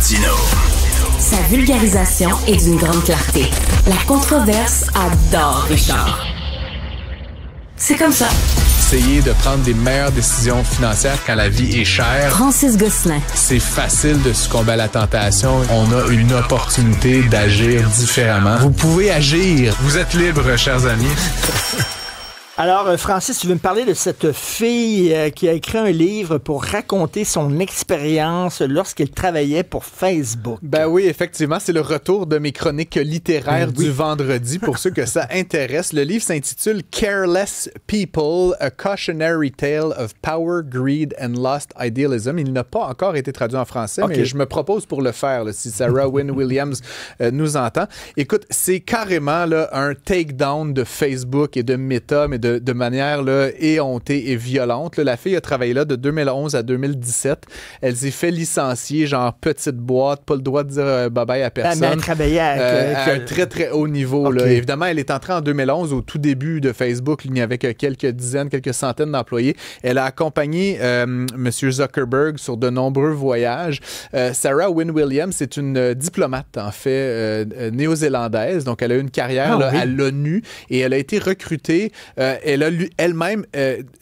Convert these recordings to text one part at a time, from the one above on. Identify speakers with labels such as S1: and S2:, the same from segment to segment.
S1: Martineau.
S2: Sa vulgarisation est d'une grande clarté. La controverse adore Richard. C'est comme ça.
S3: Essayer de prendre des meilleures décisions financières quand la vie est chère.
S2: Francis Gosselin.
S3: C'est facile de succomber à la tentation. On a une opportunité d'agir différemment. Vous pouvez agir. Vous êtes libres, chers amis.
S4: Alors, Francis, tu veux me parler de cette fille qui a écrit un livre pour raconter son expérience lorsqu'elle travaillait pour Facebook.
S3: Ben oui, effectivement, c'est le retour de mes chroniques littéraires du vendredi pour ceux que ça intéresse. Le livre s'intitule Careless People, A Cautionary Tale of Power, Greed and Lost Idealism. Il n'a pas encore été traduit en français, mais je me propose pour le faire, là, si Sarah Wynne Williams nous entend. Écoute, c'est carrément là, un take-down de Facebook et de Meta, mais de manière là, éhontée et violente. Là, la fille a travaillé là de 2011 à 2017. Elle s'est fait licencier, genre petite boîte, pas le droit de dire bye-bye à personne.
S4: Mais elle travaillait
S3: à un très, très haut niveau. Là. Évidemment, elle est entrée en 2011, au tout début de Facebook. Il n'y avait que quelques dizaines, quelques centaines d'employés. Elle a accompagné M. Zuckerberg sur de nombreux voyages. Sarah Wynne Williams, c'est une diplomate, en fait, néo-zélandaise. Donc, elle a eu une carrière à l'ONU et elle a été recrutée. Elle a elle-même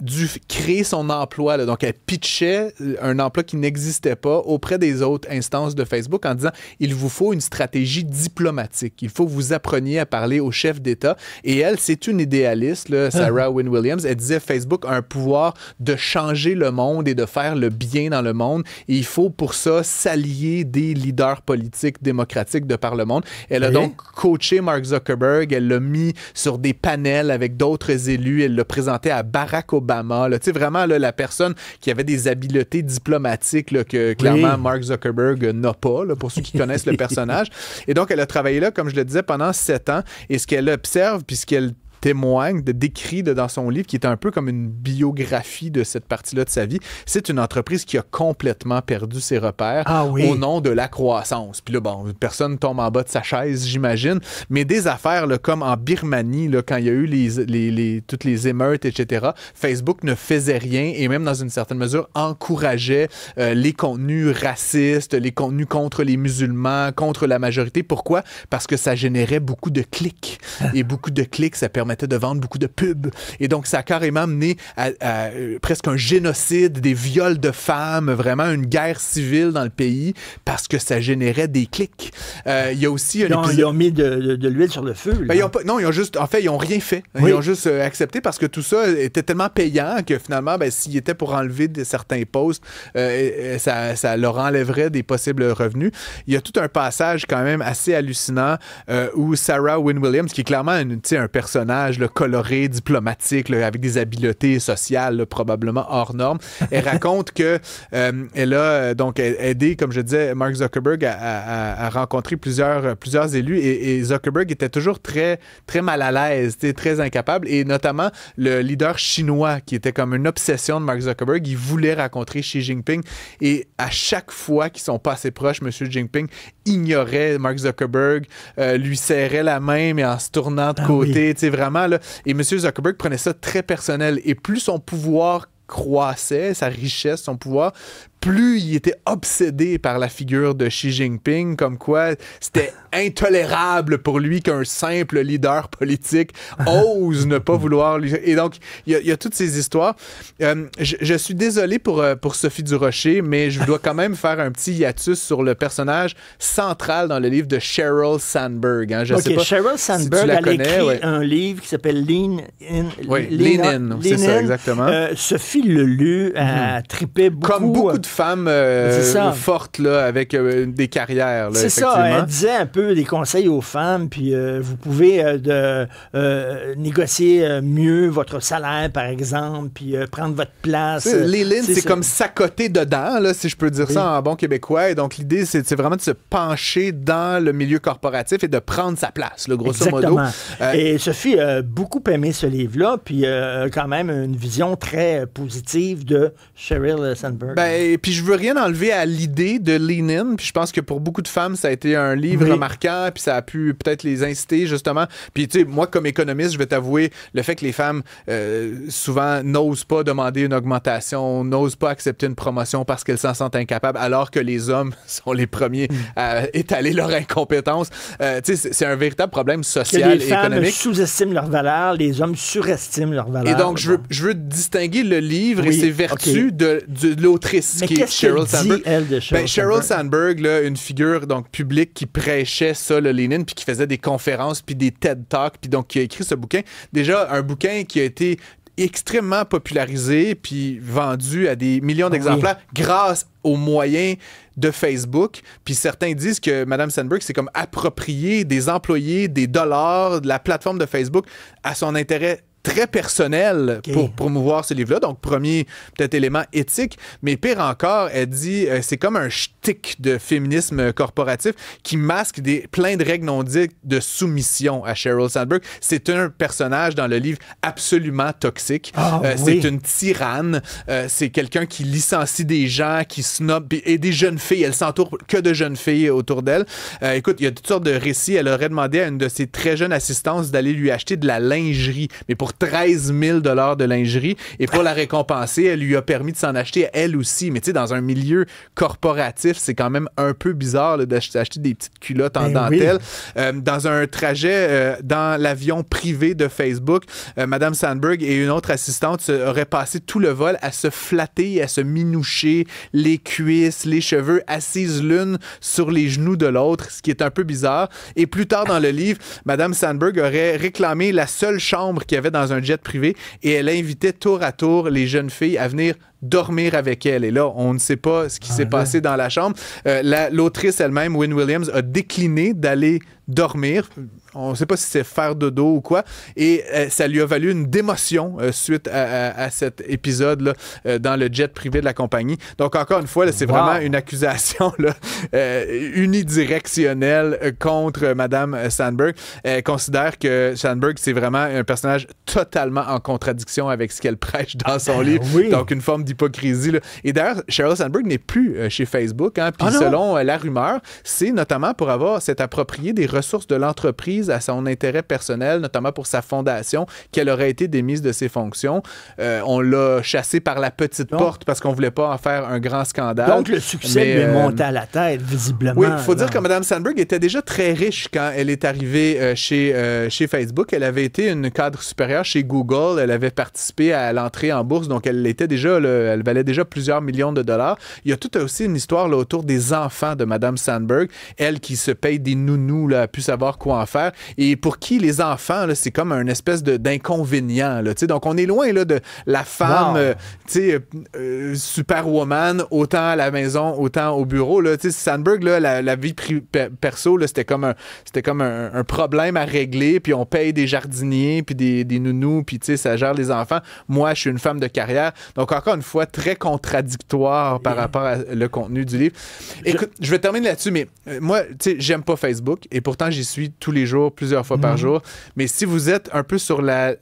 S3: dû créer son emploi. Là. Donc, elle pitchait un emploi qui n'existait pas auprès des autres instances de Facebook en disant « Il vous faut une stratégie diplomatique. Il faut que vous appreniez à parler au chef d'État. » Et elle, c'est une idéaliste, là, Sarah Wynne Williams. Elle disait « Facebook a un pouvoir de changer le monde et de faire le bien dans le monde. Et il faut pour ça s'allier des leaders politiques démocratiques de par le monde. » Elle a donc coaché Mark Zuckerberg. Elle l'a mis sur des panels avec d'autres élus. Elle l'a présenté à Barack Obama. Tu sais, vraiment, là, la personne qui avait des habiletés diplomatiques là, que clairement Mark Zuckerberg n'a pas, là, pour ceux qui connaissent le personnage. Et donc, elle a travaillé là, comme je le disais, pendant 7 ans. Et ce qu'elle observe, puis ce qu'elle témoigne, décrit dans son livre, qui est un peu comme une biographie de cette partie-là de sa vie, c'est une entreprise qui a complètement perdu ses repères au nom de la croissance. Puis là, bon, personne tombe en bas de sa chaise, j'imagine, mais des affaires là, comme en Birmanie, là, quand il y a eu toutes les émeutes, etc., Facebook ne faisait rien et même dans une certaine mesure encourageait les contenus racistes, les contenus contre les musulmans, contre la majorité. Pourquoi? Parce que ça générait beaucoup de clics. Et beaucoup de clics, ça permettait de vendre beaucoup de pubs. Et donc, ça a carrément mené à presque un génocide, des viols de femmes, vraiment une guerre civile dans le pays parce que ça générait des clics. Il y a aussi un épisode...
S4: Ils ont mis de l'huile sur le feu.
S3: Ben, ils ont rien fait. Ils ont juste accepté parce que tout ça était tellement payant que finalement, ben, s'ils étaient pour enlever certains posts, ça leur enlèverait des possibles revenus. Il y a tout un passage quand même assez hallucinant où Sarah Wynne Williams, qui est clairement un personnage coloré, diplomatique, là, avec des habiletés sociales là, probablement hors normes. Elle raconte que elle a donc aidé, comme je disais, Mark Zuckerberg à rencontrer plusieurs élus et Zuckerberg était toujours très, très mal à l'aise, très incapable et notamment le leader chinois qui était comme une obsession de Mark Zuckerberg. Il voulait rencontrer Xi Jinping et à chaque fois qu'ils sont pas assez proches, M. Jinping ignorait Mark Zuckerberg, lui serrait la main mais en se tournant de côté, vraiment là, et M. Zuckerberg prenait ça très personnel et plus son pouvoir croissait, sa richesse, son pouvoir, plus il était obsédé par la figure de Xi Jinping, comme quoi c'était intolérable pour lui qu'un simple leader politique ose ne pas vouloir lui... Et donc, il y a toutes ces histoires. Je suis désolé pour Sophie Durocher, mais je dois quand même faire un petit hiatus sur le personnage central dans le livre de Sheryl Sandberg. Hein. Je sais pas
S4: Sheryl Sandberg,
S3: si
S4: elle a écrit un livre qui s'appelle Lean In.
S3: Oui, Lean In, c'est ça, exactement.
S4: Sophie l'a lu, elle tripait beaucoup.
S3: Comme beaucoup de femmes fortes là, avec des carrières. Là,
S4: c'est ça, elle disait un peu des conseils aux femmes, puis vous pouvez négocier mieux votre salaire, par exemple, puis prendre votre place.
S3: Lean, c'est comme s'accoter dedans, là, si je peux dire ça en bon québécois. Et donc, l'idée, c'est vraiment de se pencher dans le milieu corporatif et de prendre sa place, là, grosso modo.
S4: Et Sophie a beaucoup aimé ce livre-là, puis quand même une vision très positive de Sheryl Sandberg.
S3: Ben, puis je veux rien enlever à l'idée de Lean In, puis je pense que pour beaucoup de femmes, ça a été un livre marquant, puis ça a pu peut-être les inciter, justement. Puis, tu sais, moi, comme économiste, je vais t'avouer, le fait que les femmes, souvent, n'osent pas demander une augmentation, n'osent pas accepter une promotion parce qu'elles s'en sentent incapables, alors que les hommes sont les premiers à étaler leur incompétence. Tu sais, c'est un véritable problème social et économique.
S4: Les femmes sous-estiment leur valeur, les hommes surestiment leur valeur.
S3: Et donc, je veux distinguer le livre et ses vertus de l'autrice qui est Sheryl Sandberg. Sheryl Sandberg, là, une figure donc publique qui prêchait ça, le Lean In, puis qui faisait des conférences, puis des TED Talks, puis donc qui a écrit ce bouquin. Déjà, un bouquin qui a été extrêmement popularisé puis vendu à des millions d'exemplaires grâce aux moyens de Facebook. Puis certains disent que Mme Sandberg s'est comme approprié des employés, des dollars, de la plateforme de Facebook à son intérêt très personnel pour promouvoir ce livre-là. Donc, premier, peut-être élément éthique, mais pire encore, elle dit c'est comme un shtick de féminisme corporatif qui masque plein de règles non dites de soumission à Sheryl Sandberg. C'est un personnage dans le livre absolument toxique. C'est une tyranne. C'est quelqu'un qui licencie des gens, qui snob, et des jeunes filles. Elle s'entoure que de jeunes filles autour d'elle. Écoute, il y a toutes sortes de récits. Elle aurait demandé à une de ses très jeunes assistantes d'aller lui acheter de la lingerie, mais pour 13 000 $ de lingerie. Et pour la récompenser, elle lui a permis de s'en acheter elle aussi. Mais tu sais, dans un milieu corporatif, c'est quand même un peu bizarre d'acheter des petites culottes en dentelle. Dans un trajet dans l'avion privé de Facebook, Mme Sandberg et une autre assistante auraient passé tout le vol à se flatter, à se minoucher les cuisses, les cheveux, assises l'une sur les genoux de l'autre, ce qui est un peu bizarre. Et plus tard dans le livre, Mme Sandberg aurait réclamé la seule chambre qu'il y avait dans un jet privé et elle invitait tour à tour les jeunes filles à venir dormir avec elle. Et là, on ne sait pas ce qui s'est passé dans la chambre. L'autrice elle-même, Wynne Williams, a décliné d'aller dormir. On ne sait pas si c'est faire dodo ou quoi. Et ça lui a valu une démotion suite à cet épisode-là dans le jet privé de la compagnie. Donc, encore une fois, c'est vraiment une accusation unidirectionnelle contre Mme Sandberg. Elle considère que Sandberg, c'est vraiment un personnage totalement en contradiction avec ce qu'elle prêche dans son livre. Donc, une forme d'hypocrisie. Et d'ailleurs, Sheryl Sandberg n'est plus chez Facebook. Hein, puis selon la rumeur, c'est notamment pour avoir s'être approprié des ressources de l'entreprise à son intérêt personnel, notamment pour sa fondation, qu'elle aurait été démise de ses fonctions. On l'a chassée par la petite porte parce qu'on voulait pas en faire un grand scandale.
S4: Donc, le succès lui est monté à la tête, visiblement.
S3: Oui, il faut dire que Mme Sandberg était déjà très riche quand elle est arrivée chez Facebook. Elle avait été une cadre supérieure chez Google. Elle avait participé à l'entrée en bourse, donc elle était déjà, elle valait déjà plusieurs millions de dollars. Il y a tout aussi une histoire là, autour des enfants de Mme Sandberg. Elle qui se paye des nounous, là, a pu savoir quoi en faire. Et pour qui les enfants, là, c'est comme un espèce d'inconvénient. Là, donc, on est loin là, de la femme superwoman, autant à la maison, autant au bureau. Là. Sandberg, là, la vie perso, là, c'était comme un problème à régler, puis on paye des jardiniers, puis des nounous, puis ça gère les enfants. Moi, je suis une femme de carrière. Donc, encore une fois, très contradictoire par rapport à le contenu du livre. Écoute, je vais terminer là-dessus, mais moi, j'aime pas Facebook, et pourtant, j'y suis tous les jours, plusieurs fois par jour. Mais si vous êtes un peu sur la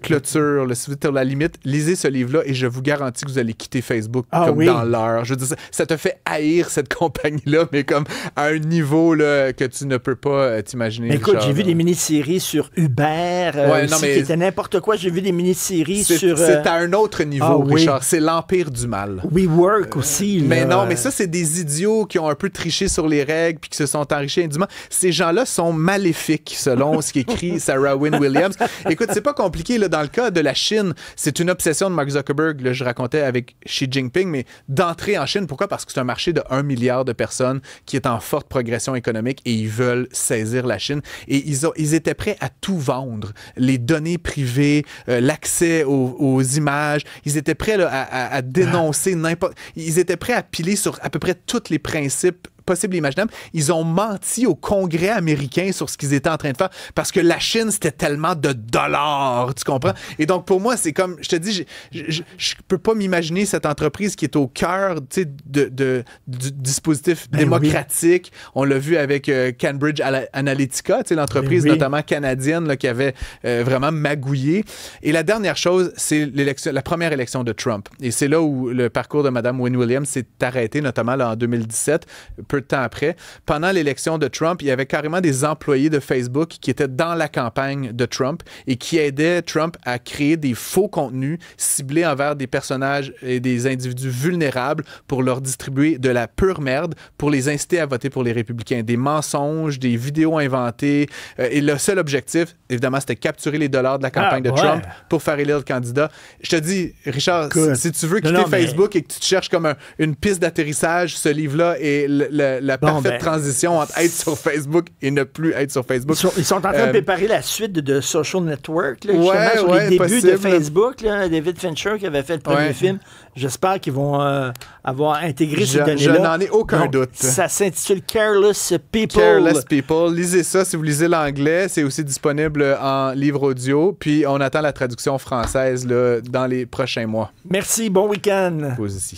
S3: clôture, là, si vous êtes sur la limite, lisez ce livre-là, et je vous garantis que vous allez quitter Facebook dans l'heure. Je veux dire, ça te fait haïr cette compagnie-là, mais comme à un niveau là, que tu ne peux pas t'imaginer.
S4: Écoute, j'ai vu des mini-séries sur Uber, qui étaient n'importe quoi. J'ai vu des mini-séries sur...
S3: C'est à un autre niveau, Richard. C'est l'empire du mal.
S4: WeWork aussi. Là.
S3: Mais non, mais ça, c'est des idiots qui ont un peu triché sur les règles puis qui se sont enrichis indûment. Ces gens-là sont maléfiques, selon ce qu'écrit Sarah Wynne Williams. Écoute, c'est pas compliqué. Là, dans le cas de la Chine, c'est une obsession de Mark Zuckerberg. Là, je racontais avec Xi Jinping, mais d'entrer en Chine. Pourquoi? Parce que c'est un marché de 1 milliard de personnes qui est en forte progression économique et ils veulent saisir la Chine. Et ils étaient prêts à tout vendre. Les données privées, l'accès aux images. Ils étaient prêts là, à dénoncer n'importe... Ils étaient prêts à piler sur à peu près tous les principes possible et imaginable. Ils ont menti au Congrès américain sur ce qu'ils étaient en train de faire parce que la Chine, c'était tellement de dollars, tu comprends? Et donc, pour moi, c'est comme, je te dis, je peux pas m'imaginer cette entreprise qui est au cœur, tu sais, du dispositif démocratique. Oui. On l'a vu avec Cambridge Analytica, tu sais, l'entreprise notamment canadienne là, qui avait vraiment magouillé. Et la dernière chose, c'est la première élection de Trump. Et c'est là où le parcours de Mme Wynne Williams s'est arrêté, notamment là, en 2017, peu de temps après. Pendant l'élection de Trump, il y avait carrément des employés de Facebook qui étaient dans la campagne de Trump et qui aidaient Trump à créer des faux contenus ciblés envers des personnages et des individus vulnérables pour leur distribuer de la pure merde, pour les inciter à voter pour les républicains. Des mensonges, des vidéos inventées. Et le seul objectif, évidemment, c'était capturer les dollars de la campagne de Trump pour faire élire le candidat. Je te dis, Richard, si tu veux quitter Facebook et que tu te cherches comme une piste d'atterrissage, ce livre-là est la parfaite transition entre être sur Facebook et ne plus être sur Facebook.
S4: Ils sont en train de préparer la suite de Social Network, là, justement, sur les débuts de Facebook. Là, David Fincher qui avait fait le premier film. J'espère qu'ils vont avoir intégré ces données-là.
S3: Je n'en ai aucun doute.
S4: Ça s'intitule Careless People.
S3: Careless People. Lisez ça si vous lisez l'anglais. C'est aussi disponible en livre audio. Puis on attend la traduction française là, dans les prochains mois.
S4: Merci. Bon week-end.
S3: Vous aussi.